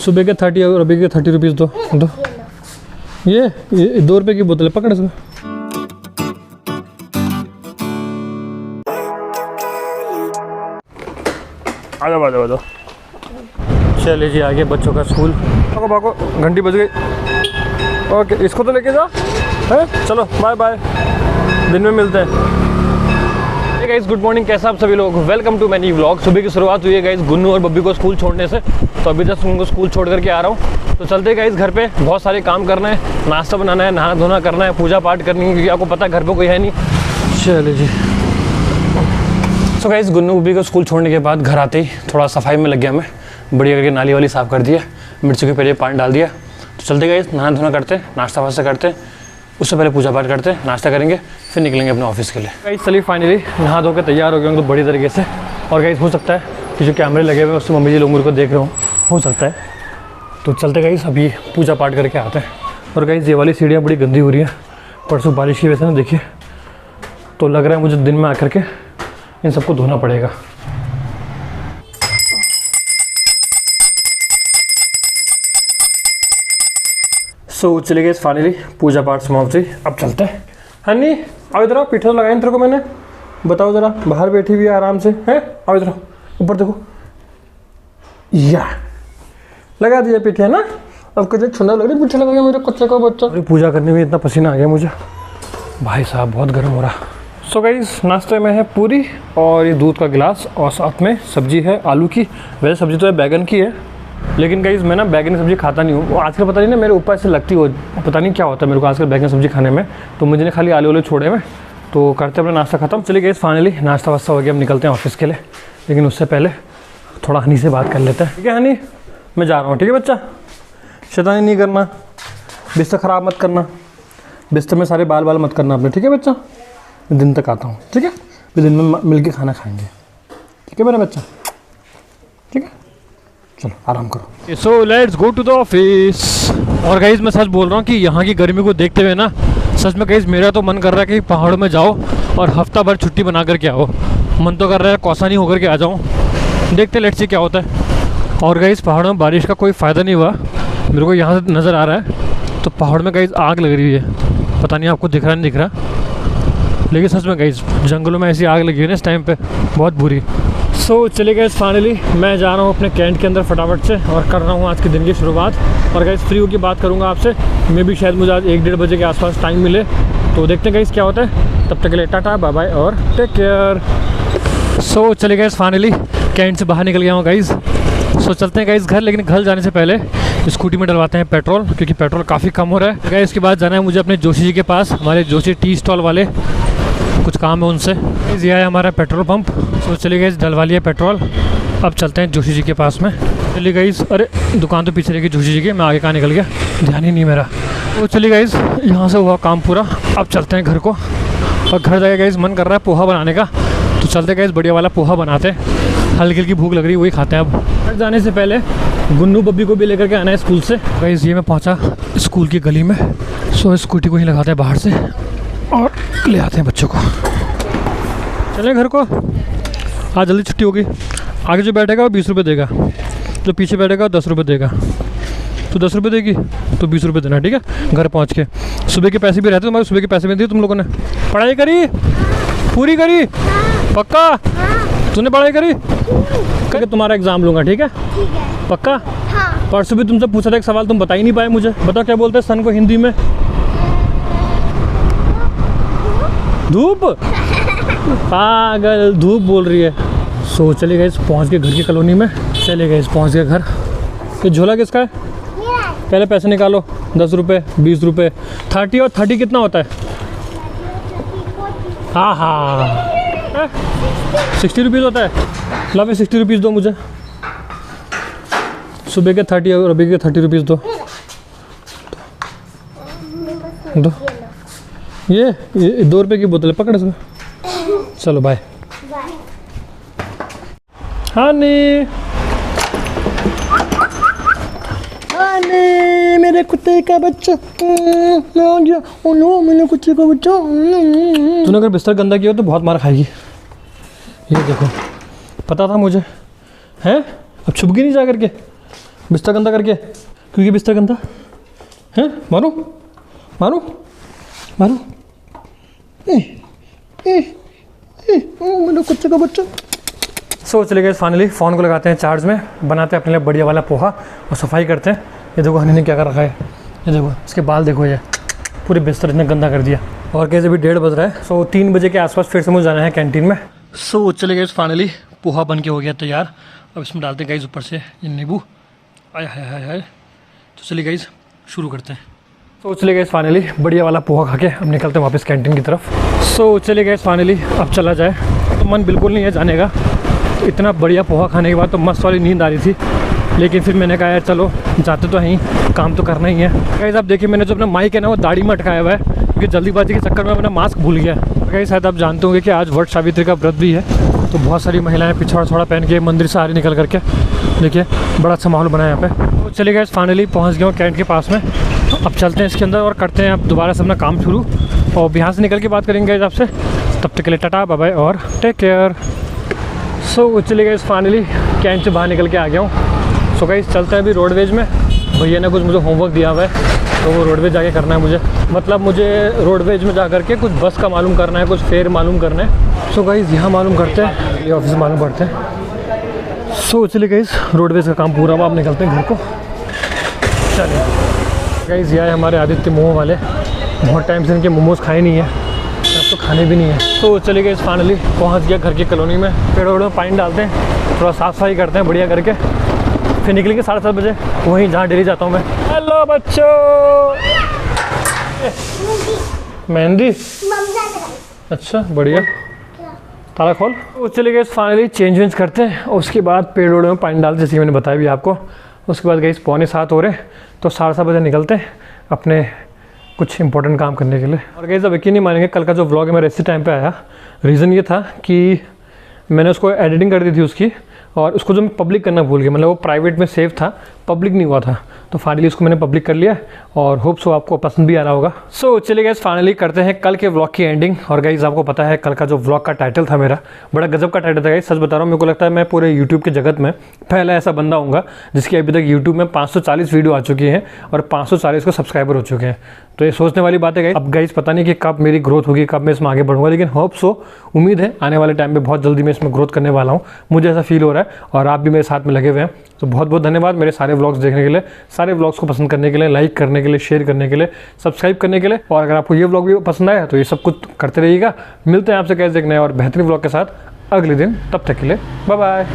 सुबह के 30 और अभी के 30 रुपीज़ दो। ये 2 रुपये की बोतल है, पकड़ इसको। आ जाओ। चलिए जी, आगे बच्चों का स्कूल। भागो घंटी बज गई। ओके, इसको तो लेके जाओ है। चलो बाय बाय, दिन में मिलते हैं। गाइस गुड मॉर्निंग, कैसा आप सभी लोग। Welcome to many vlog. सुबह की शुरुआत हुई है गाइस गुन्नू और बब्बी को स्कूल छोड़ने से। तो अभी जस्ट उनको स्कूल छोड़ करके आ रहा हूँ। तो चलते गाइस घर पे बहुत सारे काम करना है, नाश्ता बनाना है, नहा धोना करना है, पूजा पाठ करनी है, क्योंकि आपको पता है घर पे कोई है नहीं। चलिए जी। तो गाइस गुन्नू बब्बी को स्कूल छोड़ने के बाद घर आते ही थोड़ा सफाई में लग गया मैं। बढ़िया करके नाली वाली साफ़ कर दिया, मिर्ची के पहले पानी डाल दिया। तो चलते गाइस नहा धोना करते, नाश्ता वास्ता करते, उससे पहले पूजा पाठ करते, नाश्ता करेंगे, फिर निकलेंगे अपने ऑफिस के लिए। गाइस चलिए फाइनली नहा धो के तैयार हो गए हैं तो बड़ी तरीके से। और गाइस हो सकता है कि जो कैमरे लगे हुए हैं उससे मम्मी जी लोग मेरे को देख रहे हो सकता है। तो चलते गाइस अभी पूजा पाठ करके आते हैं। और गाइस ये वाली सीढ़ियाँ बड़ी गंदी हो रही है, परसों बारिश की वजह से ना, देखिए। तो लग रहा है मुझे दिन में आकर के इन सबको धोना पड़ेगा। सो चले गए फाइनली, पूजा पाठ समाप्त हुई। अब चलते हैं। हनी आओ इधर, पीठे तो लगाई तेरे को मैंने, बताओ ज़रा। बाहर बैठी हुई है आराम से, है। आओ इधर, ऊपर देखो, या लगा दिया पीठे, है ना। अब कितने सुंदर लग रही पीठे लगा गया मेरे कच्चे का बच्चा। अरे पूजा करने में इतना पसीना आ गया मुझे, भाई साहब बहुत गर्म हो रहा। सो गाइस नाश्ते में है पूरी और ये दूध का गिलास, और साथ में सब्जी है आलू की। वैसे सब्जी तो है बैगन की है, लेकिन गाइस मैं ना बैगन की सब्ज़ी खाता नहीं हूँ। आजकल पता नहीं ना मेरे ऊपर ऐसे लगती हो, पता नहीं क्या होता है मेरे को आजकल बैगन सब्ज़ी खाने में। तो मुझे ने खाली आलू वाले छोड़े हुए। तो करते अपना नाश्ता खत्म। चलिए गाइस फाइनली नाश्ता वास्ता हो गया, अब निकलते हैं ऑफिस के लिए। लेकिन उससे पहले थोड़ा हनी से बात कर लेते हैं, ठीक है हनी। मैं जा रहा हूँ, ठीक है बच्चा। शैतानी नहीं करना, बिस्तर ख़राब मत करना, बिस्तर में सारे बाल मत करना अपने, ठीक है बच्चा। मैं दिन तक आता हूँ, ठीक है। फिर दिन में मिल के खाना खाएँगे, ठीक है मेरा बच्चा, ठीक है। चलो आराम करो। So let's go to the office. और गाइस मैं सच बोल रहा हूँ कि यहाँ की गर्मी को देखते हुए ना, सच में गाइस मेरा तो मन कर रहा है कि पहाड़ों में जाओ और हफ्ता भर छुट्टी बना करके आओ। मन तो कर रहा है कौसानी होकर के आ जाऊँ, देखते लेट्स सी क्या होता है। और गाइस पहाड़ों में बारिश का कोई फ़ायदा नहीं हुआ, मेरे को यहाँ से नज़र आ रहा है। तो पहाड़ में गाइस आग लग रही है, पता नहीं आपको दिख रहा नहीं दिख रहा, लेकिन सच में गाइस जंगलों में ऐसी आग लगी है ना इस टाइम पे, बहुत बुरी। सो चले गए फाइनली, मैं जा रहा हूँ अपने कैंट के अंदर फटाफट से और कर रहा हूँ आज के दिन की शुरुआत। और गाइस फ्री होकर बात करूँगा आपसे, मैं भी शायद मुझे आज 1-1:30 बजे के आसपास टाइम मिले। तो देखते हैं गाइस क्या होता है। तब तक के लिए टाटा बाय बाय और टेक केयर। सो चले गए फाइनली, कैंट से बाहर निकल गया हूँ गाइस। सो चलते हैं गाइस घर, लेकिन घर जाने से पहले स्कूटी में डलवाते हैं पेट्रोल, क्योंकि पेट्रोल काफ़ी कम हो रहा है गाइस। इसके बाद जाना है मुझे अपने जोशी जी के पास, हमारे जोशी टी स्टॉल वाले, कुछ काम है उनसे। यह है हमारा पेट्रोल पंप। तो चलिए गाइस डलवा लिया पेट्रोल, अब चलते हैं जोशी जी के पास में। चलिए गाइस, अरे दुकान तो पीछे रहेगी जोशी जी की, मैं आगे कहाँ निकल गया, ध्यान ही नहीं मेरा। तो चलिए गाइस यहाँ से हुआ काम पूरा, अब चलते हैं घर को। और घर जाके गाइस मन कर रहा है पोहा बनाने का, तो चलते गाइस बढ़िया वाला पोहा बनाते हैं। हल्की हल्की भूख लग रही है, वही खाते हैं। अब घर जाने से पहले गुन्नू बब्बी को भी लेकर के आना है स्कूल से। गाइस ये मैं पहुँचा स्कूल की गली में। सो स्कूटी को ही लगाते हैं बाहर से और ले आते हैं बच्चों को। चलें घर को, आज जल्दी छुट्टी होगी। आगे जो बैठेगा वो 20 रुपये देगा, जो पीछे बैठेगा 10 रुपये देगा। तो 10 रुपये देगी तो 20 रुपये देना, ठीक है। घर पहुंच के सुबह के पैसे भी रहते, तुम्हारे सुबह के पैसे भी दिए तुम लोगों ने। पढ़ाई करी, पूरी करी, पक्का तूने पढ़ाई करी करके तुम्हारा एग्ज़ाम लूँगा, ठीक है पक्का। परसों भी तुमसे पूछा था एक सवाल, तुम बता ही नहीं पाए मुझे। बताओ क्या बोलते हैं सन को हिंदी में? धूप, पागल धूप बोल रही है। सो चले गए पहुँच के घर की कॉलोनी में। चले गए पहुँच गए घर। ये झोला किसका है? पहले पैसे निकालो, 10 रुपये, 20 रुपये, 30 और 30 कितना होता है? हाँ 60 रुपीज़ होता है। ला फिर 60 रुपीज़ दो मुझे। सुबह के 30 और अभी के 30 रुपीज़ दो। ये 2 रुपये की बोतल है, पकड़ इसको। चलो बाय। हनी हनी मेरे कुत्ते का बच्चा, मेरे कुत्ते का बच्चा। तूने अगर बिस्तर गंदा किया तो बहुत मार खाएगी। ये देखो, पता था मुझे, हैं अब छुप गई नहीं जा करके। बिस्तर गंदा करके, क्योंकि बिस्तर गंदा है। मारो मारो मारो, मेरे कुत्ते का बच्चा। सो चले गए फाइनली, फ़ोन को लगाते हैं चार्ज में, बनाते हैं अपने लिए बढ़िया वाला पोहा और सफाई करते हैं। ये देखो हनी ने क्या कर रखा है, ये देखो इसके बाल देखो, ये पूरे बिस्तर इतने गंदा कर दिया। और कैसे भी 1:30 बज रहा है। सो 3 बजे के आसपास फिर से मुझे जाना है कैंटीन में। सो चले गए फाइनली, पोहा बन के हो गया तैयार। अब इसमें डालते हैं गाइस ऊपर से ये नींबू। आय हाय हाय हाय। तो चलिए गाइस शुरू करते हैं। सो चले गए फाइनली, बढ़िया वाला पोहा खा के अब निकलते हैं वापस कैंटीन की तरफ। सो चले गए फाइनली, अब चला जाए तो मन बिल्कुल नहीं है जाने का। तो इतना बढ़िया पोहा खाने के बाद तो मस्त वाली नींद आ रही थी, लेकिन फिर मैंने कहा यार चलो जाते तो हैं, काम तो करना ही है। गाइस आप देखिए, मैंने जो अपना माइक है ना वो दाढ़ी में अटकाया हुआ है, क्योंकि जल्दीबाजी के चक्कर में अपना मास्क भूल गया। गाइस शायद आप जानते होंगे कि आज वट सावित्री का व्रत भी है, तो बहुत सारी महिलाएं पिछवाड़ा छोड़ा पहन के मंदिर से आ रही निकल करके। देखिए बड़ा अच्छा माहौल बना है यहाँ पे। तो चलिए गाइस फाइनली पहुँच गया हूँ कैंट के पास में। तो अब चलते हैं इसके अंदर और करते हैं अब दोबारा से अपना काम शुरू, और यहाँ से निकल के बात करेंगे गाइस आपसे। तब तक के लिए टाटा बाय बाय और टेक केयर। सो चलिए गाइस फाइनली कैंट से बाहर निकल के आ गया हूँ। सो गाइस चलते हैं अभी रोडवेज में। भैया ने कुछ मुझे होमवर्क दिया हुआ है, तो वो रोडवेज जाके करना है मुझे। मतलब मुझे रोडवेज में जा करके कुछ बस का मालूम करना है, कुछ फेयर मालूम करना है। सो गाइस यहाँ मालूम करते हैं, ये ऑफिस मालूम करते हैं। सो चलिए गाइस रोडवेज का काम पूरा हुआ, अब निकलते हैं घर को। चलिए गाइस ये है हमारे आदित्य मोमो वाले, बहुत टाइम से इनके मोमोज खाए नहीं है, अब तो खाने भी नहीं है। तो चलिए गाइस फाइनली पहुँच गया घर की कॉलोनी में। पेड़ों में पानी डालते हैं, थोड़ा साफ़ सफाई करते हैं बढ़िया करके, फिर निकलेंगे 7:30 बजे वहीं जहाँ डेली जाता हूँ मैं। हेलो बच्चों, मेहंदी, अच्छा बढ़िया, ताला खोल। तो चले गए फाइनली चेंज वेंज करते हैं, और उसके बाद पेड़ ओड़ में पानी डालते, जैसे मैंने बताया भी आपको। उसके बाद गई 6:45 हो रहे, तो 7:30 बजे निकलते हैं अपने कुछ इंपॉर्टेंट काम करने के लिए। और गई सब यकीन नहीं मानेंगे, कल का जो व्लॉग है मेरा इसी टाइम पे आया। रीज़न ये था कि मैंने उसको एडिटिंग कर दी थी उसकी, और उसको जो मैं पब्लिक करना भूल गया, मतलब वो प्राइवेट में सेव था, पब्लिक नहीं हुआ था। तो फाइनली उसको मैंने पब्लिक कर लिया, और होप सो आपको पसंद भी आ रहा होगा। सो चलिए गाइस फाइनली करते हैं कल के व्लॉग की एंडिंग। और गाइस आपको पता है कल का जो व्लॉग का टाइटल था मेरा, बड़ा गजब का टाइटल था गाइस, सच बता रहा हूँ। मेरे को लगता है मैं पूरे यूट्यूब के जगत में पहला ऐसा बंदा होऊंगा जिसकी अभी तक यूट्यूब में 540 वीडियो आ चुकी हैं और 540 को सब्सक्राइबर हो चुके हैं। तो ये सोचने वाली बात है गाइस। अब गाइस पता नहीं कि कब मेरी ग्रोथ होगी, कब मैं इसमें आगे बढ़ूंगा, लेकिन होप सो, उम्मीद है आने वाले टाइम में बहुत जल्दी मैं इसमें ग्रोथ करने वाला हूँ, मुझे ऐसा फील हो रहा है। और आप भी मेरे साथ में लगे हुए हैं, तो बहुत बहुत धन्यवाद मेरे सारे व्लॉग्स देखने के लिए, सारे व्लॉग्स को पसंद करने के लिए, लाइक करने के लिए, शेयर करने के लिए, सब्सक्राइब करने के लिए। और अगर आपको ये व्लॉग भी पसंद आया तो ये सब कुछ करते रहिएगा। मिलते हैं आपसे कैसे एक नए और बेहतरीन व्लॉग के साथ अगले दिन, तब तक के लिए बाय बाय।